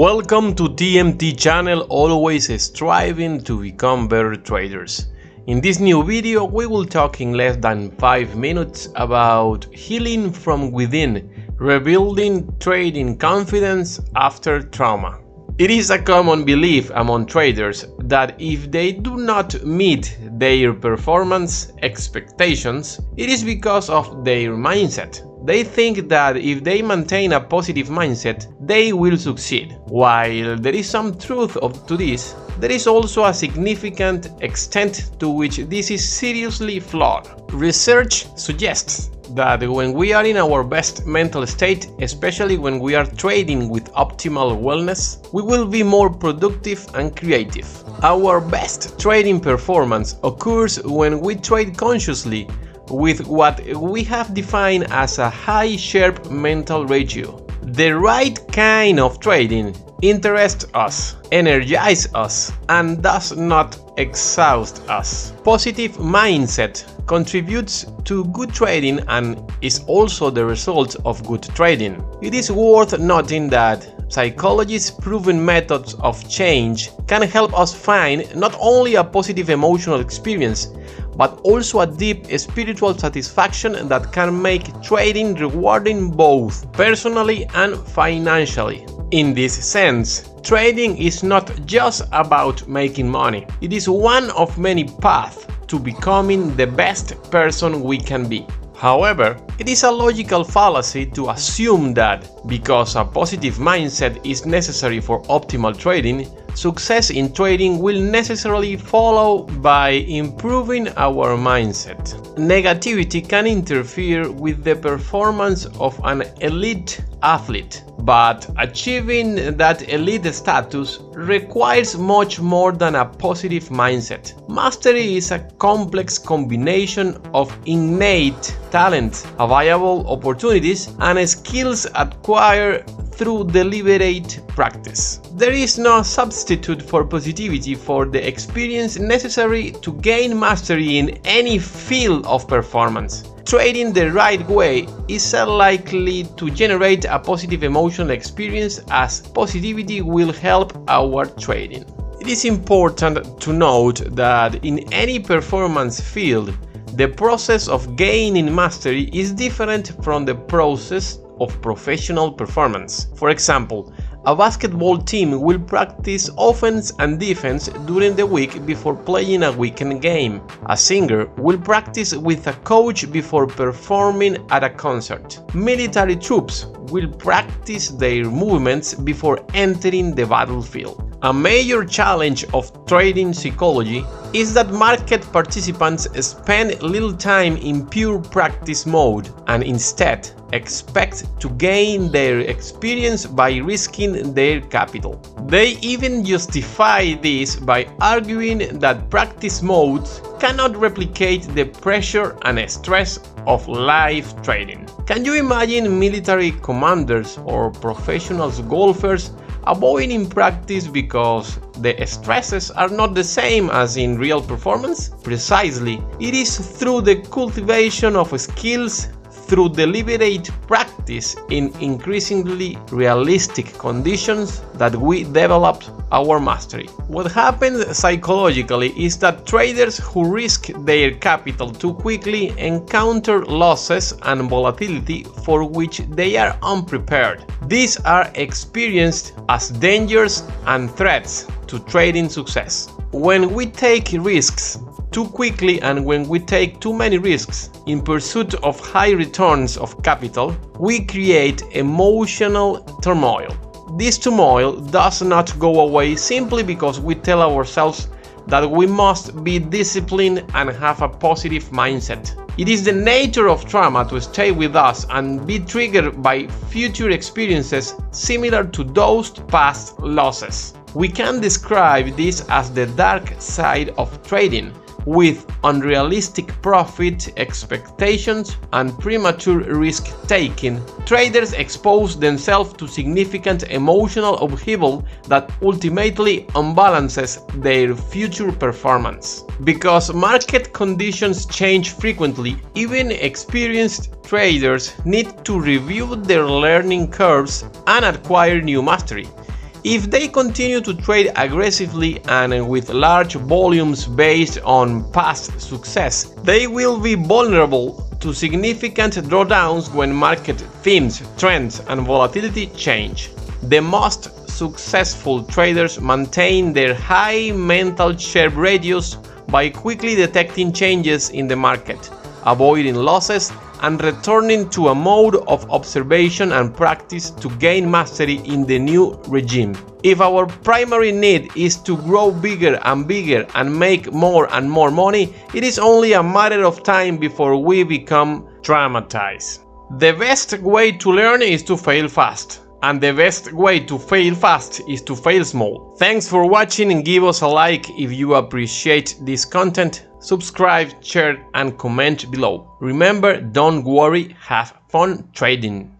Welcome to TMT channel, always striving to become better traders. In this new video, we will talk in less than 5 minutes about healing from within, rebuilding trading confidence after trauma. It is a common belief among traders that if they do not meet their performance expectations, it is because of their mindset. They think that if they maintain a positive mindset, they will succeed. While there is some truth to this, there is also a significant extent to which this is seriously flawed. Research suggests that when we are in our best mental state, especially when we are trading with optimal wellness, we will be more productive and creative. Our best trading performance occurs when we trade consciously with what we have defined as a high sharp mental ratio. The right kind of trading interests us, energizes us, and does not exhaust us. Positive mindset contributes to good trading and is also the result of good trading. It is worth noting that psychology's proven methods of change can help us find not only a positive emotional experience, but also a deep spiritual satisfaction that can make trading rewarding both personally and financially. In this sense, trading is not just about making money. It is one of many paths to becoming the best person we can be. However, it is a logical fallacy to assume that because a positive mindset is necessary for optimal trading, success in trading will necessarily follow by improving our mindset. Negativity can interfere with the performance of an elite athlete, but achieving that elite status requires much more than a positive mindset. Mastery is a complex combination of innate talent, available opportunities, and skills acquired through deliberate practice. There is no substitute for positivity for the experience necessary to gain mastery in any field of performance. Trading the right way is likely to generate a positive emotional experience, as positivity will help our trading. It is important to note that in any performance field, the process of gaining mastery is different from the process of professional performance. For example, a basketball team will practice offense and defense during the week before playing a weekend game. A singer will practice with a coach before performing at a concert. Military troops will practice their movements before entering the battlefield. A major challenge of trading psychology is that market participants spend little time in pure practice mode and instead expect to gain their experience by risking their capital. They even justify this by arguing that practice modes cannot replicate the pressure and stress of live trading. Can you imagine military commanders or professional golfers avoiding practice because the stresses are not the same as in real performance? Precisely, it is through the cultivation of skills through deliberate practice in increasingly realistic conditions that we develop our mastery. What happens psychologically is that traders who risk their capital too quickly encounter losses and volatility for which they are unprepared. These are experienced as dangers and threats to trading success. When we take risks too quickly and when we take too many risks in pursuit of high returns of capital, we create emotional turmoil. This turmoil does not go away simply because we tell ourselves that we must be disciplined and have a positive mindset. It is the nature of trauma to stay with us and be triggered by future experiences similar to those past losses. We can describe this as the dark side of trading, with unrealistic profit expectations and premature risk-taking. Traders expose themselves to significant emotional upheaval that ultimately unbalances their future performance. Because market conditions change frequently, even experienced traders need to review their learning curves and acquire new mastery. If they continue to trade aggressively and with large volumes based on past success, they will be vulnerable to significant drawdowns when market themes, trends, and volatility change. The most successful traders maintain their high mental sharp radius by quickly detecting changes in the market, avoiding losses, and returning to a mode of observation and practice to gain mastery in the new regime. If our primary need is to grow bigger and bigger and make more and more money, it is only a matter of time before we become traumatized. The best way to learn is to fail fast. And the best way to fail fast is to fail small. Thanks for watching and give us a like if you appreciate this content. Subscribe, share and comment below. Remember, don't worry, have fun trading.